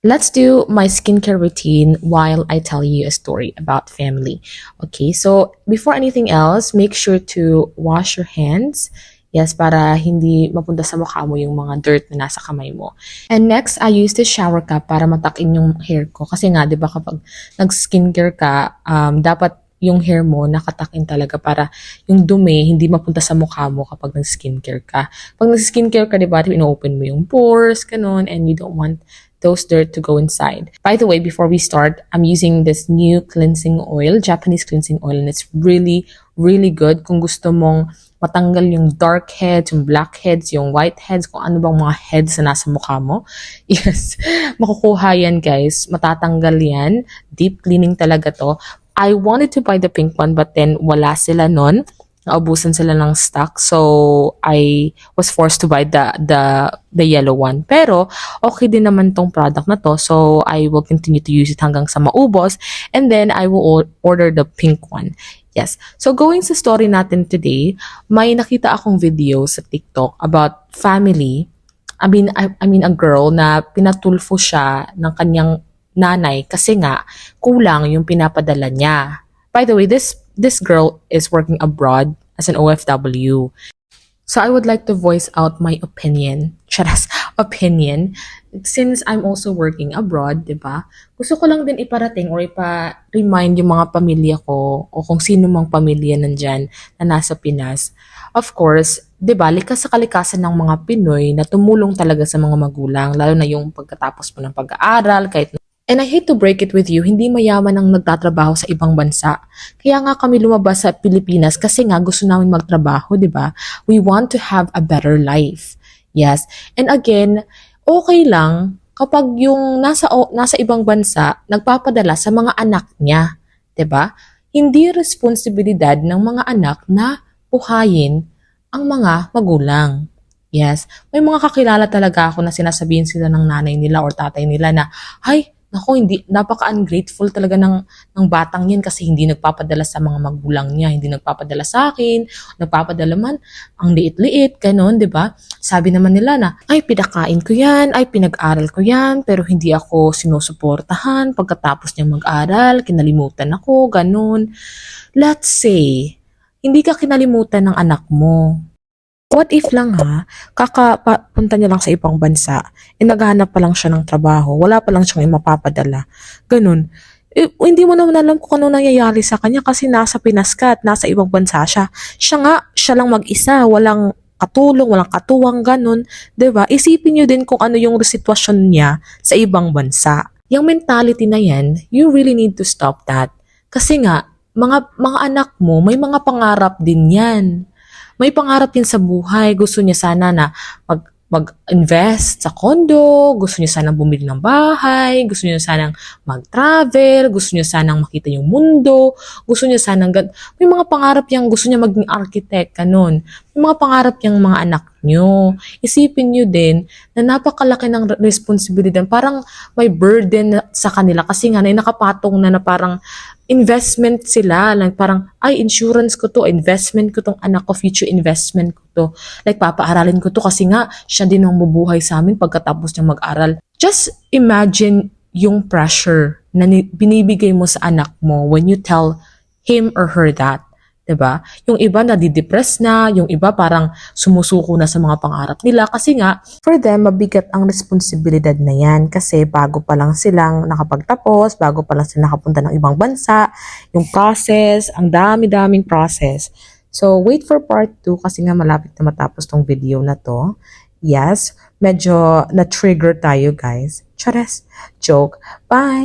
Let's do my skincare routine while I tell you a story about family. Okay, so before anything else, make sure to wash your hands. Yes, para hindi mapunta sa mukha mo yung mga dirt na nasa kamay mo. And next, I use this shower cap para matakin yung hair ko. Kasi nga, di ba kapag nag-skincare ka, dapat yung hair mo nakatakin talaga para yung dumi hindi mapunta sa mukha mo kapag nag-skincare ka. Pag nag-skincare ka, di ba, ino-open mo yung pores, ganun, and you don't want those dirt to go inside. By the way, before we start, I'm using this new cleansing oil, Japanese cleansing oil, and it's really, really good kung gusto mong matanggal yung dark heads, yung black heads, yung white heads, kung ano bang mga heads na nasa mukha mo. Yes, makukuha yan guys. Matatanggal yan. Deep cleaning talaga to. I wanted to buy the pink one but then wala sila nun. Naubusan sila ng stock. So, I was forced to buy the yellow one. Pero, okay din naman tong product na to. So, I will continue to use it hanggang sa maubos. And then, I will order the pink one. Yes. So, going sa story natin today, may nakita akong video sa TikTok about family. I mean a girl na pinatulfo siya ng kanyang nanay kasi nga kulang yung pinapadala niya. By the way, this girl is working abroad as an OFW. So I would like to voice out my opinion. Charas, opinion. Since I'm also working abroad, di ba? Gusto ko lang din iparating or ipa-remind yung mga pamilya ko o kung sino mang pamilya nandyan na nasa Pinas. Of course, di ba, likas sa kalikasan ng mga Pinoy na tumulong talaga sa mga magulang, lalo na yung pagkatapos mo ng pag-aaral, kahit. And I hate to break it with you, hindi mayaman ang nagtatrabaho sa ibang bansa. Kaya nga kami lumabas sa Pilipinas kasi nga gusto namin magtrabaho, di ba? We want to have a better life. Yes. And again, okay lang kapag yung nasa ibang bansa nagpapadala sa mga anak niya, di ba? Hindi responsibilidad ng mga anak na buhayin ang mga magulang. Yes. May mga kakilala talaga ako na sinasabihin sila ng nanay nila or tatay nila na, ay, naku, hindi, napaka-ungrateful talaga ng batang yan kasi hindi nagpapadala sa mga magulang niya, hindi nagpapadala sa akin, nagpapadala man, ang liit-liit, ganon, di ba? Sabi naman nila na, ay, pinakain ko yan, ay, pinag-aral ko yan, pero hindi ako sinusuportahan, pagkatapos niyang mag-aral, kinalimutan ako, ganon. Let's say, hindi ka kinalimutan ng anak mo. What if lang ha, kakapunta niya lang sa ibang bansa, naghahanap pa lang siya ng trabaho, wala pa lang siyang mapapadala. Ganun. Hindi mo naman alam kung ano nangyayari sa kanya kasi nasa Pinas ka at nasa ibang bansa siya. Siya lang mag-isa, walang katulong, walang katuwang, ganun. 'Di ba? Isipin niyo din kung ano yung sitwasyon niya sa ibang bansa. Yung mentality na yan, you really need to stop that. Kasi nga, mga anak mo, may mga pangarap din yan. May pangarap din sa buhay. Gusto niya sana na mag-invest sa condo, gusto niya sanang bumili ng bahay, gusto niya sanang mag-travel, gusto niya sanang makita yung mundo, gusto niya sanang may mga pangarap yang gusto niya maging architect, ganun. May mga pangarap yang mga anak niyo. Isipin niyo din na napakalaki ng responsibilidad. Parang may burden sa kanila kasi nga nakapatong na parang investment sila. Like parang, ay, insurance ko to, investment ko tong anak ko, future investment ko to. Like, papaaralin ko to kasi nga, siya din ang bubuhay sa amin pagkatapos niya mag-aral. Just imagine yung pressure na binibigay mo sa anak mo when you tell him or her that. 'Di ba? Yung iba nadidepress na, yung iba parang sumusuko na sa mga pangarap nila kasi nga for them mabigat ang responsibilidad na yan kasi bago pa lang silang nakapagtapos, bago pa lang sila nakapunta ng ibang bansa, yung process, ang dami-daming process. So wait for part 2 kasi nga malapit na matapos tong video na to. Yes, medyo na-trigger tayo guys. Chares, joke. Bye!